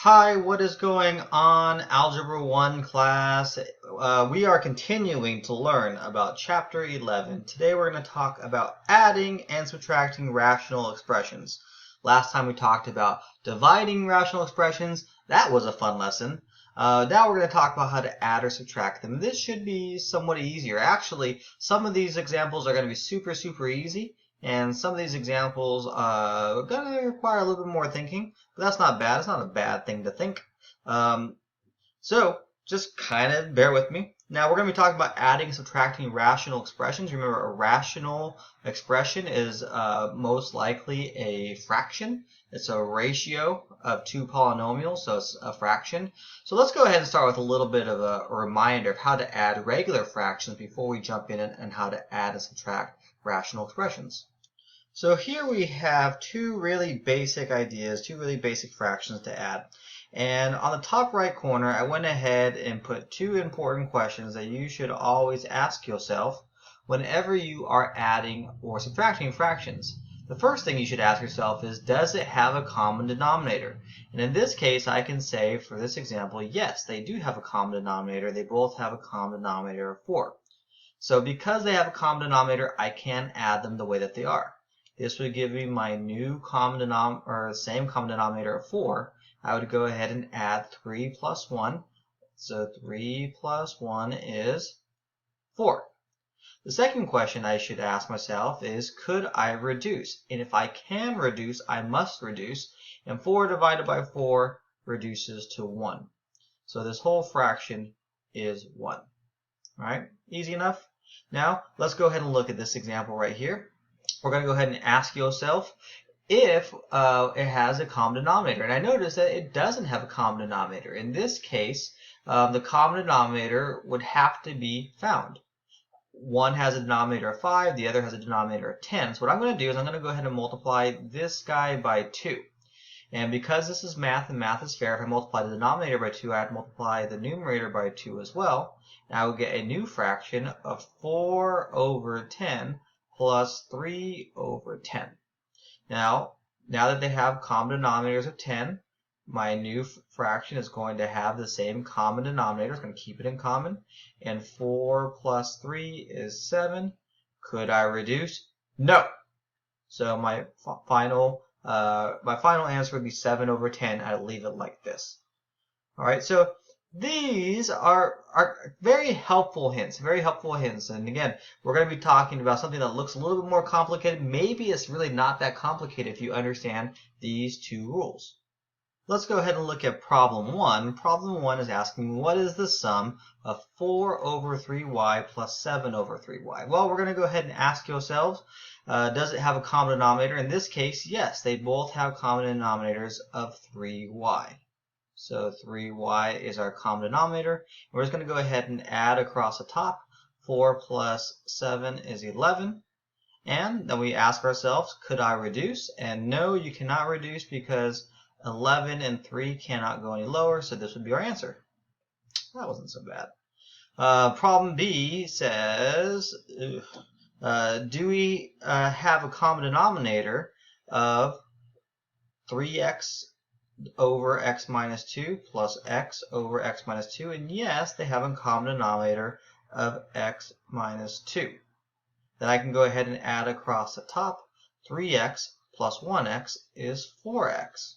Hi, what is going on, Algebra 1 class? We are continuing to learn about Chapter 11. Today we're going to talk about adding and subtracting rational expressions. Last time we talked about dividing rational expressions. That was a fun lesson. Now we're going to talk about how to add or subtract them. This should be somewhat easier. Actually, some of these examples are going to be super easy. And some of these examples are going to require a little bit more thinking, but that's not bad. It's not a bad thing to think. So just kind of bear with me. Now we're going to be talking about adding and subtracting rational expressions. Remember, a rational expression is most likely a fraction. It's a ratio of two polynomials, so it's a fraction. So let's go ahead and start with a little bit of a reminder of how to add regular fractions before we jump in and how to add and subtract rational expressions. So here we have two really basic ideas, two really basic fractions to add. And on the top right corner, I went ahead and put two important questions that you should always ask yourself whenever you are adding or subtracting fractions. The first thing you should ask yourself is, does it have a common denominator? And in this case, I can say for this example, yes, they do have a common denominator. They both have a common denominator of 4. So because they have a common denominator, I can add them the way that they are. This would give me my new common denominator, or same common denominator of 4. I would go ahead and add 3 plus 1. So 3 plus 1 is 4. The second question I should ask myself is, could I reduce? And if I can reduce, I must reduce. And 4 divided by 4 reduces to 1. So this whole fraction is 1. All right, easy enough? Now, let's go ahead and look at this example right here. We're going to go ahead and ask yourself if it has a common denominator. And I notice that it doesn't have a common denominator. In this case, the common denominator would have to be found. One has a denominator of 5, the other has a denominator of 10. So what I'm going to do is I'm going to go ahead and multiply this guy by 2. And because this is math and math is fair, if I multiply the denominator by 2, I have to multiply the numerator by 2 as well. And I will get a new fraction of 4 over 10 plus 3 over 10. Now that they have common denominators of 10, my new fraction is going to have the same common denominator. It's going to keep it in common. And 4 plus 3 is 7. Could I reduce? No. So my final answer would be 7 over 10. I'd leave it like this. All right, so these are very helpful hints, And again, we're going to be talking about something that looks a little bit more complicated. Maybe it's really not that complicated if you understand these two rules. Let's go ahead and look at problem 1. Problem 1 is asking, what is the sum of 4 over 3y plus 7 over 3y? Well, we're going to go ahead and ask yourselves, does it have a common denominator? In this case, yes, they both have common denominators of 3y. So 3y is our common denominator. We're just going to go ahead and add across the top. 4 plus 7 is 11. And then we ask ourselves, could I reduce? And no, you cannot reduce because 11 and 3 cannot go any lower, so this would be our answer. That wasn't so bad. Problem B says, do we have a common denominator of 3x over x minus 2 plus x over x minus 2? And yes, they have a common denominator of x minus 2. Then I can go ahead and add across the top. 3x plus 1x is 4x.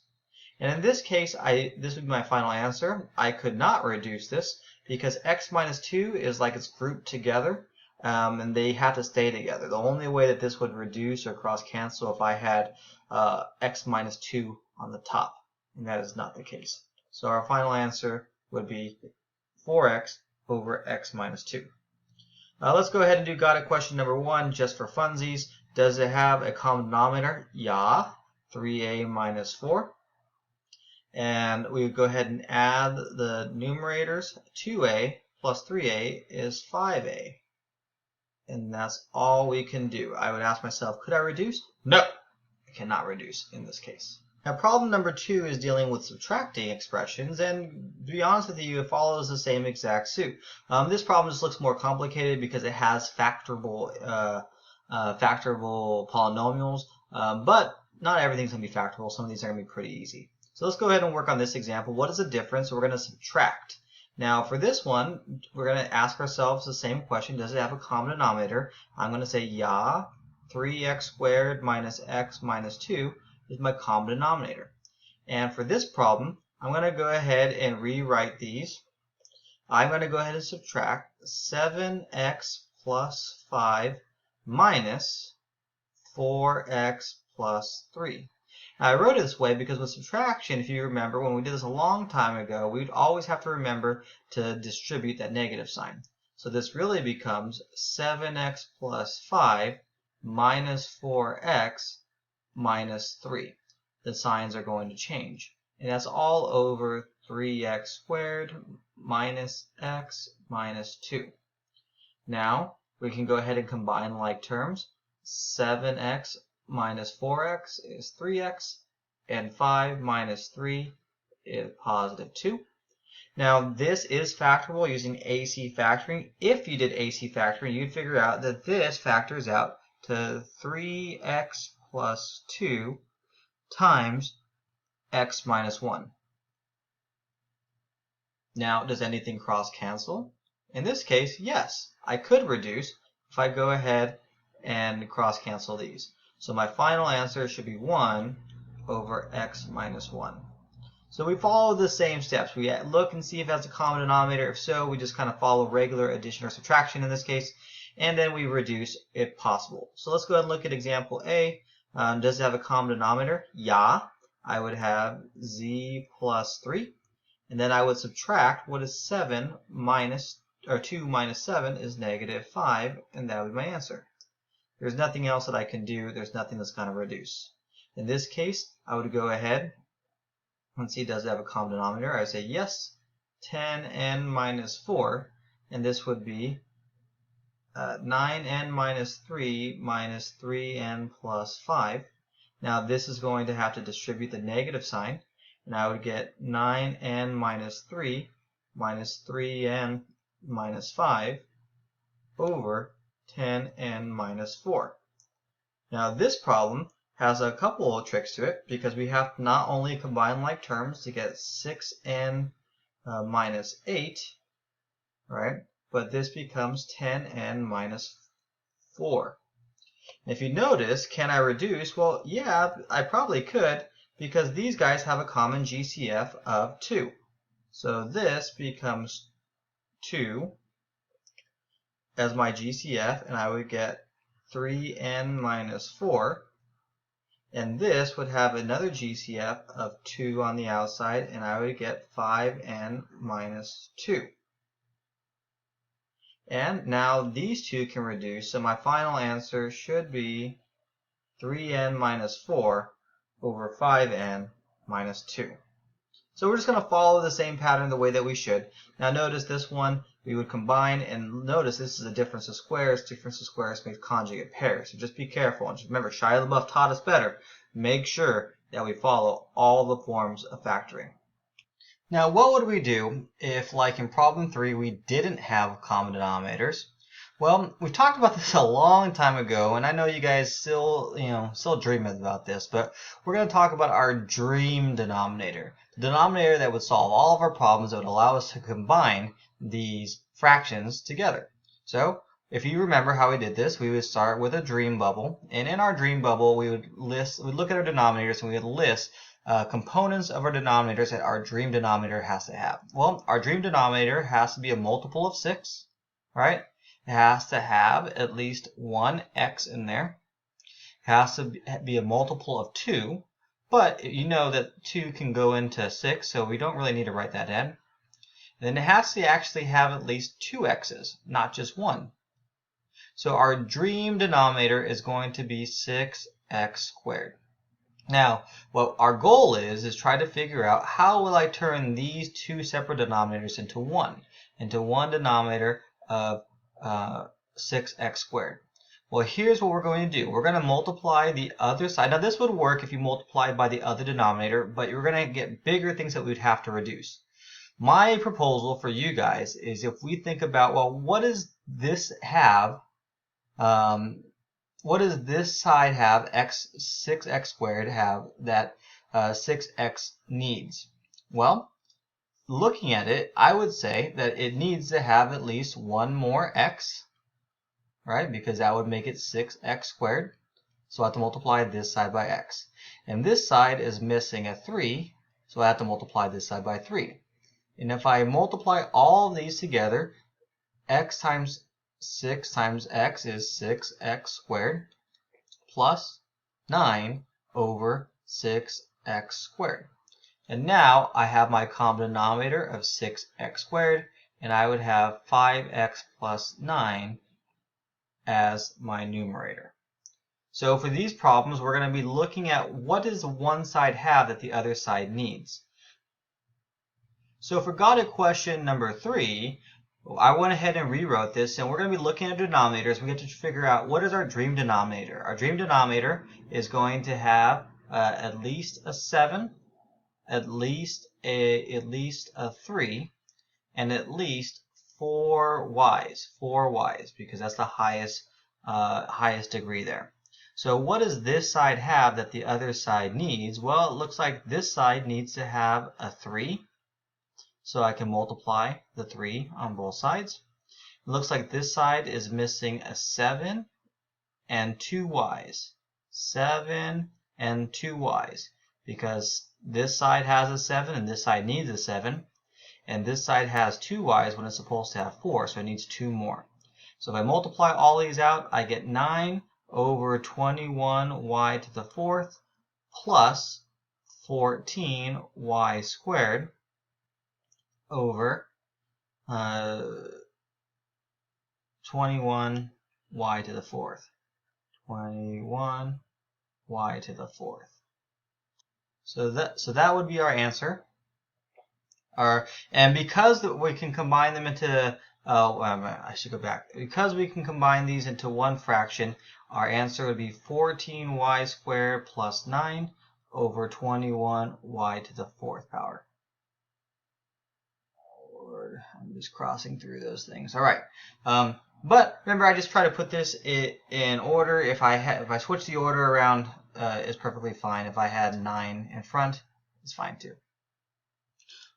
And in this case, this would be my final answer. I could not reduce this because x minus 2 is like it's grouped together, and they have to stay together. The only way that this would reduce or cross cancel if I had x minus 2 on the top, and that is not the case. So our final answer would be 4x over x minus 2. Let's go ahead and do got it question number 1 just for funsies. Does it have a common denominator? Yeah, 3a minus 4. And we would go ahead and add the numerators. 2a plus 3a is 5a. And that's all we can do. I would ask myself, could I reduce? No, I cannot reduce in this case. Now problem number 2 is dealing with subtracting expressions, and to be honest with you, it follows the same exact suit. This problem just looks more complicated because it has factorable polynomials, but not everything's going to be factorable. Some of these are going to be pretty easy. So let's go ahead and work on this example. What is the difference? We're going to subtract. Now for this one, we're going to ask ourselves the same question. Does it have a common denominator? I'm going to say, yeah, 3x squared minus x minus 2 is my common denominator. And for this problem, I'm going to go ahead and rewrite these. I'm going to go ahead and subtract 7x plus 5 minus 4x plus 3. Now, I wrote it this way because with subtraction, if you remember, when we did this a long time ago, we'd always have to remember to distribute that negative sign. So this really becomes 7x plus 5 minus 4x minus 3. The signs are going to change. And that's all over 3x squared minus x minus 2. Now, we can go ahead and combine like terms. 7x minus 4x is 3x, and 5 minus 3 is positive 2. Now, this is factorable using AC factoring. If you did AC factoring, you'd figure out that this factors out to 3x plus 2 times x minus 1. Now, does anything cross cancel? In this case, yes. I could reduce if I go ahead and cross cancel these. So my final answer should be 1 over x minus 1. So we follow the same steps. We look and see if it has a common denominator. If so, we just kind of follow regular addition or subtraction in this case, and then we reduce if possible. So let's go ahead and look at example A. Does it have a common denominator? Yeah. I would have z plus 3. And then I would subtract what is 7 minus, or 2 minus 7 is negative 5, and that would be my answer. There's nothing else that I can do. There's nothing that's going to reduce. In this case, I would go ahead and see, does it have a common denominator? I would say yes, 10n minus 4, and this would be 9n minus 3 minus 3n plus 5. Now this is going to have to distribute the negative sign, and I would get 9n minus 3 minus 3n minus 5 over 10n minus 4. Now this problem has a couple of tricks to it because we have to not only combine like terms to get 6n minus 8, right? But this becomes 10n minus 4. And if you notice, can I reduce? Well, yeah, I probably could because these guys have a common GCF of 2. So this becomes 2 as my GCF, and I would get 3n minus 4. And this would have another GCF of 2 on the outside, and I would get 5n minus 2. And now these two can reduce, so my final answer should be 3n minus 4 over 5n minus 2. So we're just going to follow the same pattern the way that we should. Now notice this one, we would combine, and notice this is a difference of squares. Difference of squares makes conjugate pairs. So just be careful. And just remember, Shia LaBeouf taught us better. Make sure that we follow all the forms of factoring. Now, what would we do if, like in problem 3, we didn't have common denominators? Well, we talked about this a long time ago, and I know you guys still dream about this, but we're going to talk about our dream denominator. The denominator that would solve all of our problems, that would allow us to combine these fractions together. So, if you remember how we did this, we would start with a dream bubble, and in our dream bubble, we'd look at our denominators, and we would list components of our denominators that our dream denominator has to have. Well, our dream denominator has to be a multiple of 6, right? It has to have at least one x in there. It has to be a multiple of 2, but you know that 2 can go into 6, so we don't really need to write that in. And then it has to actually have at least 2 x's, not just 1. So our dream denominator is going to be 6x squared. Now, what our goal is try to figure out how will I turn these two separate denominators into one denominator of 6x squared. Well, here's what we're going to do. We're going to multiply the other side. Now, this would work if you multiply by the other denominator, but you're going to get bigger things that we'd have to reduce. My proposal for you guys is if we think about, well, what does this have? What does this side have, 6x squared have, that 6x needs? Well, looking at it, I would say that it needs to have at least one more x, right? Because that would make it 6x squared. So I have to multiply this side by x. And this side is missing a 3, so I have to multiply this side by 3. And if I multiply all of these together, x times 6 times x is 6x squared plus 9 over 6x squared. And now I have my common denominator of 6x squared, and I would have 5x plus 9 as my numerator. So for these problems, we're going to be looking at what does one side have that the other side needs. So for got it question number 3, I went ahead and rewrote this, and we're going to be looking at denominators. We get to figure out what is our dream denominator. Our dream denominator is going to have at least a 7, at least a 3, and at least 4 y's, because that's the highest degree there. So what does this side have that the other side needs? Well, it looks like this side needs to have a 3. So I can multiply the 3 on both sides. It looks like this side is missing a 7 and 2 y's. 7 and 2 y's. Because this side has a 7 and this side needs a 7. And this side has 2 y's when it's supposed to have 4, so it needs 2 more. So if I multiply all these out, I get 9 over 21y to the 4th plus 14y squared over 21y to the 4th. 21y to the 4th. So that would be our answer. And because we can combine them into I should go back. Because we can combine these into one fraction, our answer would be 14y squared plus 9 over 21y to the 4th power. Lord, I'm just crossing through those things. All right. But remember, I just try to put this in order. If I switch the order around, it's perfectly fine. If I had 9 in front, it's fine too.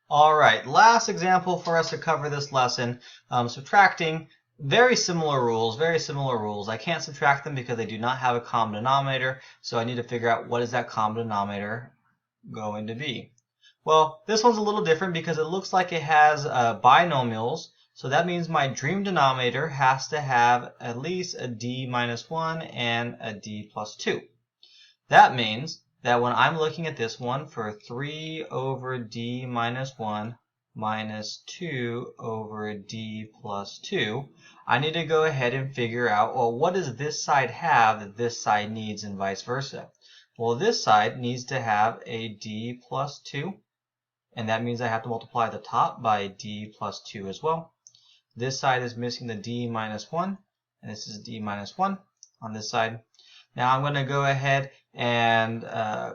All right, last example for us to cover this lesson, subtracting. Very similar rules, I can't subtract them because they do not have a common denominator, so I need to figure out what is that common denominator going to be. Well, this one's a little different because it looks like it has binomials, so that means my dream denominator has to have at least a d minus 1 and a d plus 2. That means that when I'm looking at this one for 3 over d minus 1 minus 2 over d plus 2, I need to go ahead and figure out, well, what does this side have that this side needs and vice versa? Well, this side needs to have a d plus 2, and that means I have to multiply the top by d plus 2 as well. This side is missing the d minus 1, and this is d minus 1 on this side. Now I'm going to go ahead and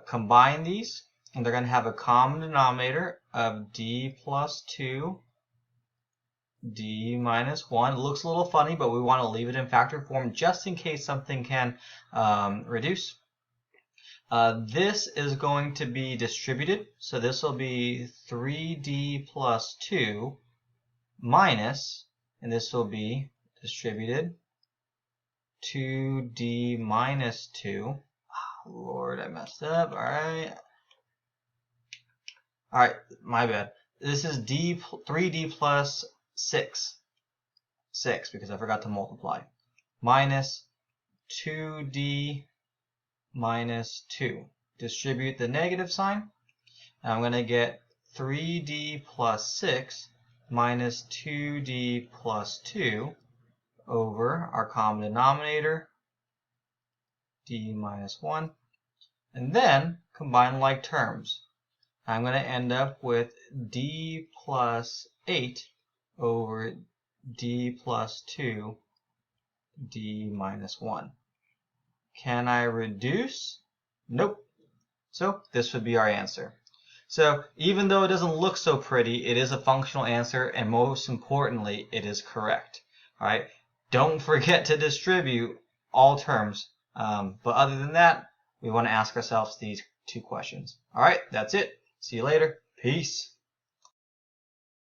combine these, and they're going to have a common denominator of d plus 2, d minus 1. It looks a little funny, but we want to leave it in factor form just in case something can reduce. This is going to be distributed, so this will be 3d plus 2 minus, and this will be distributed, 2d minus 2. Oh, Lord, I messed up. Alright, my bad. This is 3d plus 6 because I forgot to multiply, minus 2d minus 2. Distribute the negative sign, and I'm going to get 3d plus 6 minus 2d plus 2 over our common denominator, d minus 1, and then combine like terms. I'm going to end up with d plus 8 over d plus 2, d minus 1. Can I reduce? Nope. So this would be our answer. So even though it doesn't look so pretty, it is a functional answer, and most importantly, it is correct. All right. Don't forget to distribute all terms. But other than that, we want to ask ourselves these 2 questions. All right, that's it. See you later. Peace.